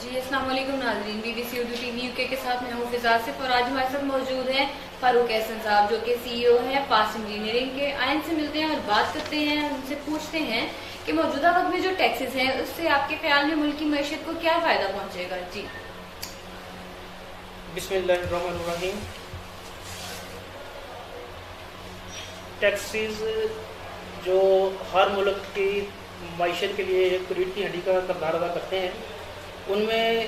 جی السلام علیکم ناظرین، BBC Urdu T V UK کے ساتھ میں ہوں فضا آصف، اور آج ہمارے ساتھ موجود ہیں فاروق احسن صاحب جو کہ CEO ہیں فاسٹ انجینئرنگ کے۔ آئیں سے ملتے ہیں اور بات کرتے ہیں، ان سے پوچھتے ہیں کہ موجودہ وقت میں جو ٹیکسز ہیں اس سے آپ کے خیال میں ملک کی معیشت کو کیا فائدہ پہنچے گا؟ جی بسم اللہ الرحمن الرحیم۔ ٹیکسز جو ہر ملک کی معیشت کے لیے ایک ریڑھ کی ہڈی کا کردار ادا کرتے ہیں، ان میں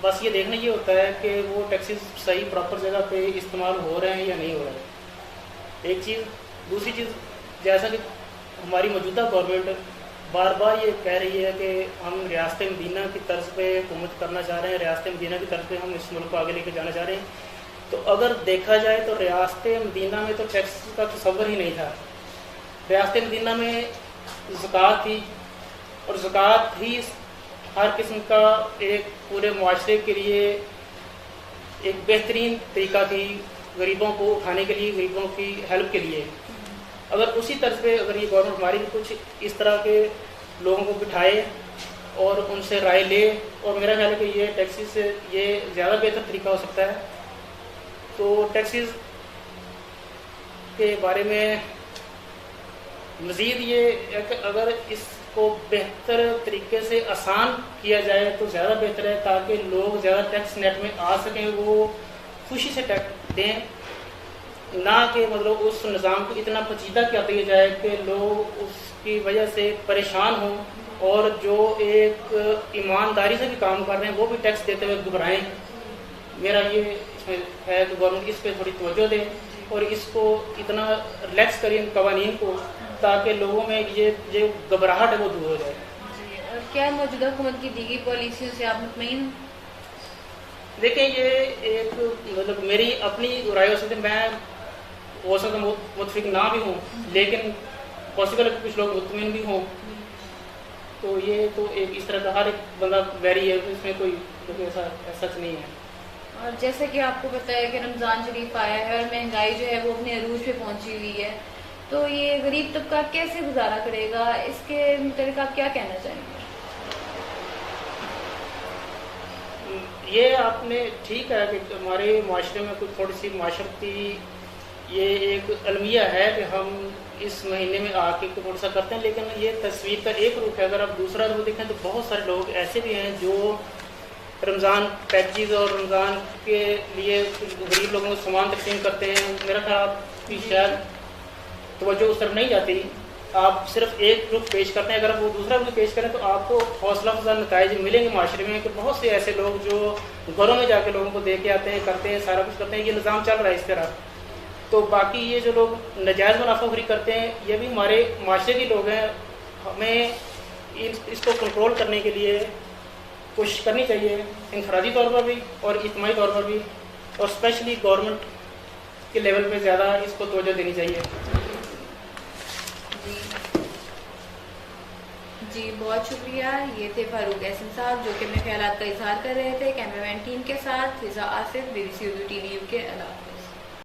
بس یہ دیکھنا یہ ہوتا ہے کہ وہ ٹیکسز صحیح پراپر جگہ پہ استعمال ہو رہے ہیں یا نہیں ہو رہے ہیں، ایک چیز۔ دوسری چیز، جیسا کہ ہماری موجودہ گورنمنٹ بار بار یہ کہہ رہی ہے کہ ہم ریاست مدینہ کی طرز پہ حکومت کرنا چاہ رہے ہیں، ریاست مدینہ کی طرز پہ ہم اس ملک کو آگے لے کے جانا چاہ رہے ہیں، تو اگر دیکھا جائے تو ریاست مدینہ میں تو ٹیکس کا تصور ہی نہیں تھا۔ ریاست مدینہ میں زکوٰۃ تھی، اور زکوٰۃ ہی ہر قسم کا ایک پورے معاشرے کے لیے ایک بہترین طریقہ تھی، غریبوں کو اٹھانے کے لیے، غریبوں کی ہیلپ کے لیے۔ اگر اسی طرز پہ اگر یہ گورنمنٹ ہماری بھی کچھ اس طرح کے لوگوں کو بٹھائے اور ان سے رائے لے، اور میرا خیال ہے کہ یہ ٹیکسز سے یہ زیادہ بہتر طریقہ ہو سکتا ہے۔ تو ٹیکسز کے بارے میں مزید یہ ہے کہ اگر اس کو بہتر طریقے سے آسان کیا جائے تو زیادہ بہتر ہے، تاکہ لوگ زیادہ ٹیکس نیٹ میں آ سکیں، وہ خوشی سے ٹیکس دیں، نہ کہ مطلب اس نظام کو اتنا پیچیدہ کیا دیا جائے کہ لوگ اس کی وجہ سے پریشان ہوں، اور جو ایک ایمانداری سے بھی کام کر رہے ہیں وہ بھی ٹیکس دیتے ہوئے گھبرائیں۔ میرا یہ اس میں ہے کہ گورنمنٹ اس پہ تھوڑی توجہ دے اور اس کو اتنا ریلیکس کریں ان قوانین کو، تاکہ لوگوں میں یہ گھبراہٹ ہے وہ دور ہو جائے۔ جی، اور کیا موجودہ حکومت کی دیگر پالیسیوں سے آپ مطمئن ہیں؟ دیکھیں، یہ ایک مطلب میری اپنی رائے ہو سکتی ہے، میں ہو سکتا متفق نہ بھی ہوں، لیکن پاسبل ہے کہ کچھ لوگ مطمئن بھی ہوں، تو یہ تو ایک اس طرح کا ہر ایک بندہ ویری ہے، اس میں کوئی ایسا سچ نہیں ہے۔ اور جیسا کہ آپ کو پتہ ہے کہ رمضان شریف آیا ہے اور مہنگائی جو ہے وہ اپنے عروج پہ پہنچی ہوئی ہے، تو یہ غریب طبقہ کیسے گزارا کرے گا؟ اس کے متعلق آپ کیا کہنا چاہیں گے؟ یہ آپ نے ٹھیک ہے کہ ہمارے معاشرے میں کچھ تھوڑی سی معاشرتی یہ ایک المیہ ہے کہ ہم اس مہینے میں آ کے تھوڑا سا کرتے ہیں، لیکن یہ تصویر کا ایک رخ ہے۔ اگر آپ دوسرا رخ دیکھیں تو بہت سارے لوگ ایسے بھی ہیں جو رمضان پیکیج اور رمضان کے لیے غریب لوگوں کو سامان تقسیم کرتے ہیں۔ میرا خیال کہ شاید توجہ اس طرف نہیں جاتی، آپ صرف ایک رخ پیش کرتے ہیں۔ اگر آپ وہ دوسرا رخ پیش کریں تو آپ کو حوصلہ افزا نتائج ملیں گے معاشرے میں، کہ بہت سے ایسے لوگ جو گھروں میں جا کے لوگوں کو دے کے آتے ہیں، کرتے ہیں، سارا کچھ کرتے ہیں۔ یہ نظام چل رہا ہے اس طرح۔ تو باقی یہ جو لوگ ناجائز منافع خوری کرتے ہیں، یہ بھی ہمارے معاشرے کے لوگ ہیں۔ ہمیں اس کو کنٹرول کرنے کے لیے کوشش کرنی چاہیے، انفرادی طور پر بھی اور اجتماعی طور پر بھی، اور اسپیشلی گورنمنٹ کے لیول پہ زیادہ اس کو توجہ دینی چاہیے۔ جی بہت شکریہ۔ یہ تھے فاروق احسن صاحب جو کہ اپنے خیالات کا اظہار کر رہے تھے۔ کیمرہ مین ٹیم کے ساتھ فضا Asif, BBC Urdu TV UK۔